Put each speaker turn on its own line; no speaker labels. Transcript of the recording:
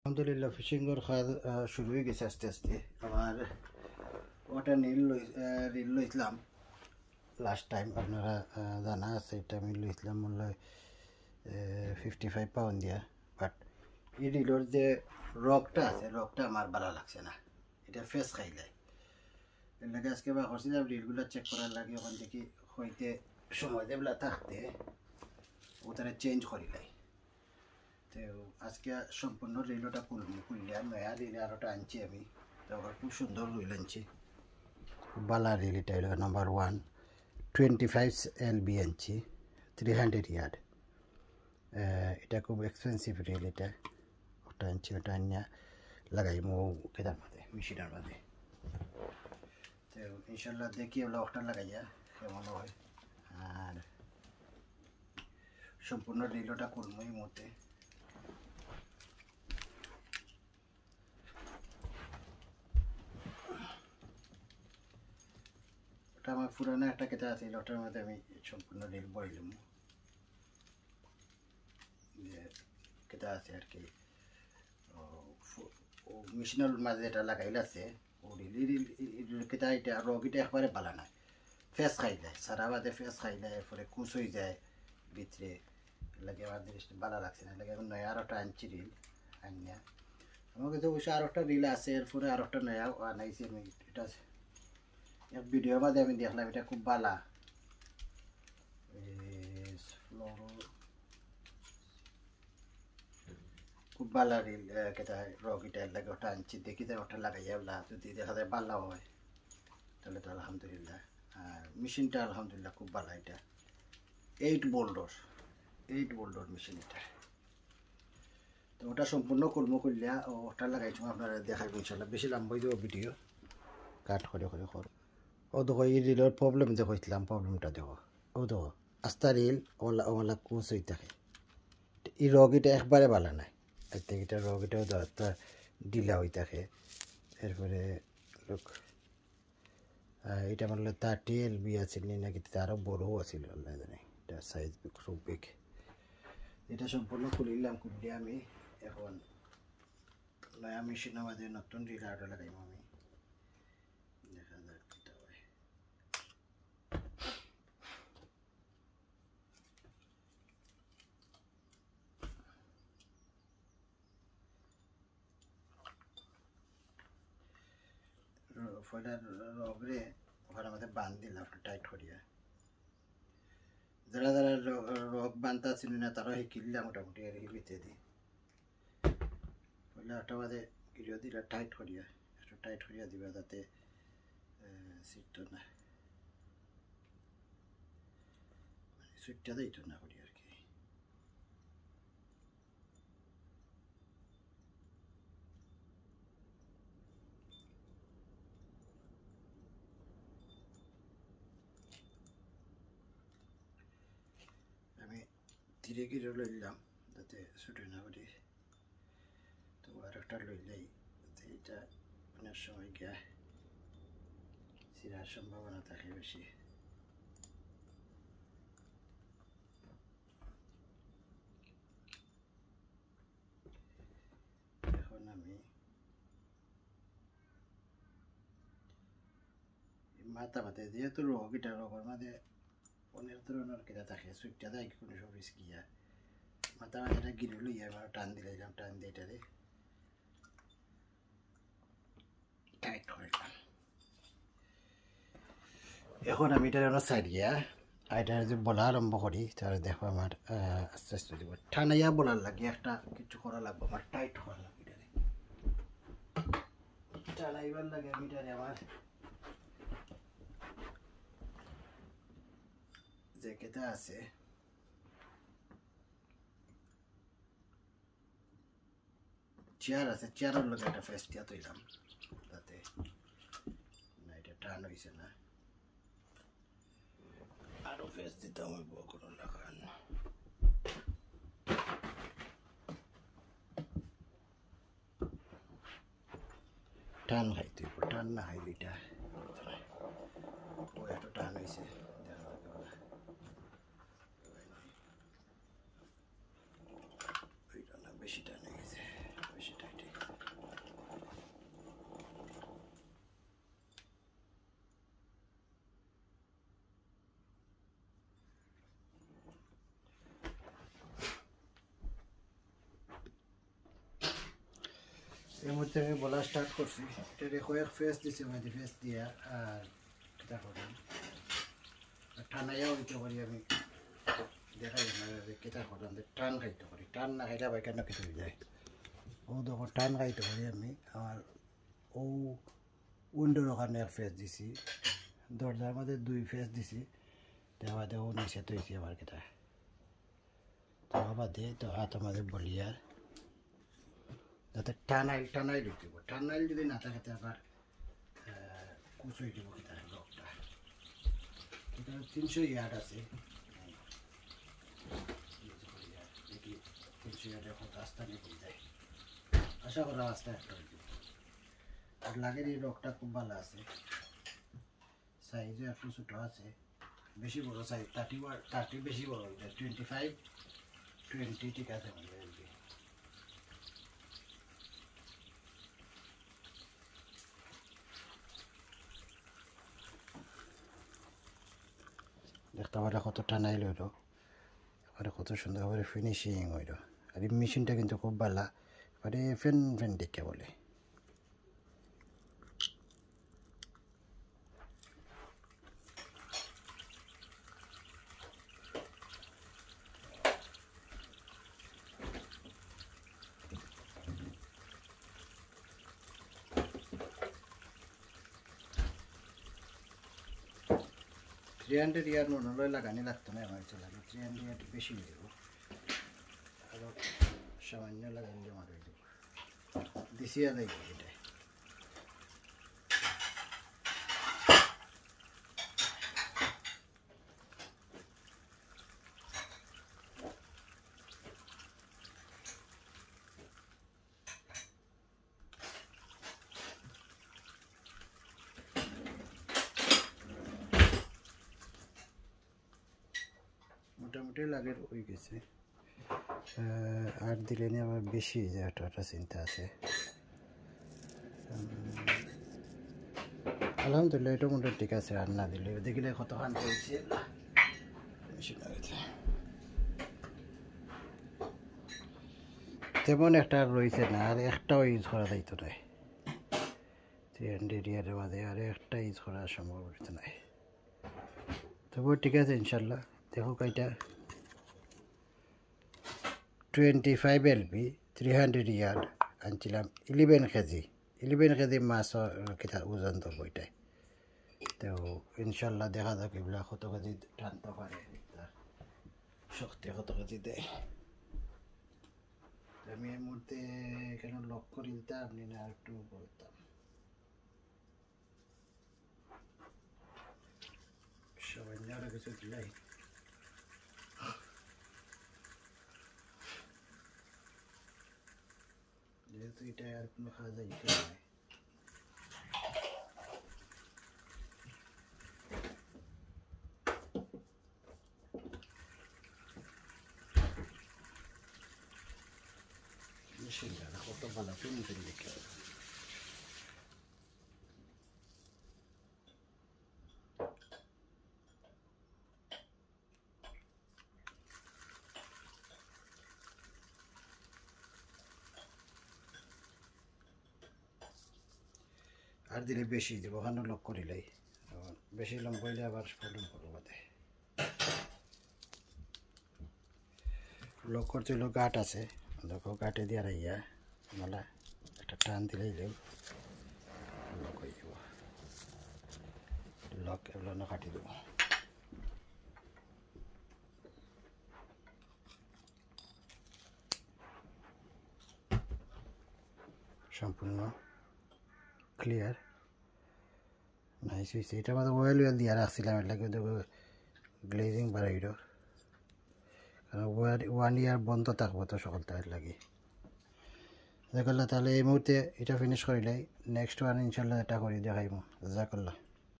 আলহামদুলিল্লাহ ফিশিংয়ের কাজ শুরু হয়ে গেছে আস্তে আস্তে। আমার ওটা রিল লইছিলাম লাস্ট টাইম, আপনারা জানা আছে এটা আমি লইছিলাম মূল্য 55 পাউন্ড দিয়া। বাট এই রিলর যে রকটা আছে রকটা আমার ভালো লাগছে না, এটা ফেস খাইলে। এর লাগে আজকে বা করছিলাম রিলগুলো চেক করার লাগে, ওখান থেকে হইতে সময় দেবলা থাকতে ওটারে চেঞ্জ করিলাই। তো আজকে সম্পূর্ণ রিলটা খুললে নয়া রিল আরোটা আনছি আমি, তো খুব সুন্দর রিল আনছি, খুব ভালো রিল। এটা হলো নাম্বার 1 25 LB আনছি, 300 ইয়ার্ড। এটা খুব এক্সপেন্সিভ রিল, এটা ওটা আনছি, ওটা আনিয়া লাগাই কেদার মধ্যে মেশিনের মধ্যে। তো ইনশাল্লাহ দেখি ওগুলো ওটা লাগাইয়া কেমন হয়। আর সম্পূর্ণ রিলটা করবো এই মুহূর্তে। ওটা আমার পুরানো একটা কেতা আছে, ওটার মধ্যে আমি সম্পূর্ণ রিল বইলাম যে কেতা আছে আর কি। ও মেশিনের মাঝে এটা লাগাইলে আছে ও রিল কেতা, এটা রগিটা একবারে পালা নাই, ফেস খাই যায় সারা বাদে, ফেস খাই যায়, এরপরে কুচ হয়ে যায় ভিতরে। লাগে আমার জিনিসটা ভালো লাগছে না, লাগে আমি নয়া আরোটা আনছি রিল আনিয়া। আমার কাছে অবশ্য আর একটা রিল আছে, এরপরে আর একটা নয়া আনাইছি আমি। এটা এক ভিডিওর মধ্যে আমি দেখলাম, এটা খুব ভালো খুব ভালো রিল কেটা রগিটার লাগে, ওটা আনছি। দেখি যে ওটা লাগাইয়া যদি দেখা যায় ভালো হয় তাহলে তো আলহামদুলিল্লাহ। আর মেশিনটা আলহামদুলিল্লাহ খুব ভালো। এটা 8 বোল্ডর মেশিন এটা। তো ওটা সম্পূর্ণ কর্ম করলিয়া ওটা লাগাইছো, আপনারা দেখাইব ইনশাল্লাহ। বেশি লম্বা দেবো ভিডিও, কাট করে কর। ও দেখো এই রিলের প্রবলেম যে হয়েছিলাম, প্রবলেমটা দেখো। ও দেখো আস্তা রিল ওলা কুচ হয়ে থাকে, এই রগিটা একবারে ভালো নাই। এটা রগিটাও ডিলা হয়ে থাকে। এরপরে লোক এটা বললো 30 LB আছিল নাকি, আরও বড়ও আছিল জানি, এটা সাইজ খুব বিগ। এটা সম্পূর্ণ খুলিলাম, খুললে আমি এখন নয়া মেশিন আমাদের নতুন রিল আরও লাগাইম আমি। দেখা যাক এটা হয়। ফয়লার রগরে ওখানে আমাদের বাঁধ দিলাম টাইট করিয়া। যারা যারা রগ বানতা ছিল না তারা শিকিলা মোটামুটি আর ভিতরে দিই পয়লা একটা বাদে গিরিও দিলা টাইট করিয়া, একটু টাইট করিয়া দিবা যাতে সিটটা না সুইটটা দিইতো না করি আর কি। আমি ধীরে গিরে লইলাম যাতে ছুটে না করি। তো আর একটা লইলেই এটা অনেক সময় গিয়া ছিঁড়ার সম্ভাবনা থাকে বেশি। এখন আমি মাথা মাথায় যেহেতু রোগীটা রোগের মাঝে অনেক ধরনের কেটে থাকে, সুইটটা দেয় কোনো সব গিয়া মাথা মাথাটা গিরে লইয়া এবার টান দিলাম, টান দিয়ে এটারে টাইট করলাম। এখন আমি এটা সাইড গিয়া এটা যদি বলা আরম্ভ করি তাহলে দেখো আমার আস্তে আস্তে দিব ঠানাইয়া বলার লাগে, একটা কিছু করা লাগবে আমার, টাইট করা লাগবে এটারে, টানাইবার লাগে আমি এটারে। আমার যে কেটা আছে চেয়ার আছে, চেয়ারের লোক একটা ফেস দিয়া তৈলাম যাতে না এটা টান হয়েছে না, আরো ফেস দিতাম ওই কোনো লাগান। টান খাইতে টান না খাইলে এটা ও একটু টান হয়েছে দেখা যাবে বেশি টান হয়ে গেছে, বেশি টাইট। এই মুহূর্তে আমি বলা স্টার্ট করছি। এটা কয়েক ফেস দিছি, মাঝে ফেস দিয়া আর এটা করলাম ঠান্ডাইয়া হইতে পারি। আমি দেখাই কেটা করলাম টান খাইতে পারি, টান না খাইলে আবার কেন কিছু হয়ে যায়। ও দেখো টান খাইতে পারি আমি। আমার ও উইন্ডোর ওখানে এক ফেস দিছি, দরজার মধ্যে 2 ফেস দিছি। তো আবার দেখো নিচে তো হয়েছি আবার কেটা। তো আবার দিয়ে তো হাত আমাদের বলি আর যাতে টানাইল দিব। টানাইল যদি না থাকে আবার কুচুই দিব কেটা লোকটা। এটা 300 ইয়ার্ড আছে, দেখি 300 ইয়ার্ড এখন রাস্তা নিয়ে বই যায়। আশা করা রাস্তা একটা হয়ে যাবে। আর লাগের এই রকটা খুব ভালো আছে, সাইজও একটু ছোটো আছে, বেশি বড় সাইজ 30 বেশি বড়, 25-20 ঠিক আছে আমাদের। দেখতে পারে কত টানাইল হইল, এবারে কত সুন্দরভাবে ফিনিশিং হইল। আর এই মেশিনটা কিন্তু খুব ভালো, এবারে ফেন দেখে বলে। $300 ইয়ার নয় লাগানি লাগতো না, আমার ইচ্ছে লাগে 300 ইয়ার বেশি হয়ে যাব, আরও সামান্য লাগাইলে আমার হয়ে যাব। দিছি আর লাগবে এটা। মোটামুটি লাগে হয়ে গেছে, আর দিলে নিয়ে আবার বেশি হয়ে যায়, একটা চিন্তা আছে। আলহামদুলিল্লাহ এটা মোটামুটি ঠিক আছে। আর না দিলে দেখলে কতক্ষণ চলছে তেমন একটা রয়েছে না, আর একটাও ইউজ করা যাইতো নাই 300 ইয়ারের বাদে, আর একটা ইউজ করা সম্ভব হইতো নাই। তবুও ঠিক আছে ইনশাল্লাহ। দেখো এটা 25 LB 300 ইয়ার্ড আনছিলাম, 11 কেজি মাছ ওজন তো বইটাই। তো ইনশাল্লাহ দেখা যাক এগুলা কত কেজি টানতে পারে, শক্তি কত কেজি দেয়। আমি এই মুহূর্তে কেন লক করে দিতাম, আপনি না একটু বলতাম। সবাই আরো কিছু দিলাই যেহেতু এটা আর কোনো খাওয়া যাইতে নয়। কত ভালো ফিনিশিং দেখে আর দিলে বেশি দেবো, ওখানে লক করিলাই, বেশি লম্বা হইলে আবার প্রবলেম করবো বাদে। লক করতে হইলেও গাঁট আছে, দেখো গাঁটে দিয়ে রাইয়া মালা একটা টান দিলেই লক হয়ে যাব। লক এগুলো কাটি দেবো। সম্পূর্ণ ক্লিয়ার নাইস হয়েছে। এটা মধ্যে অয়েল দিয়ে রাখছিলাম, এর লাগে গ্লেজিং বাড়াইল, কারণ 1 ইয়ার বন্ধ থাকবো তো সকলটা এর লাগে। দেখলা তাহলে এই মুহূর্তে এটা ফিনিশ করিলাই, নেক্সট ওয়ান ইনশাল্লাহ এটা করি দেখাইব। জাজাকাল্লাহ।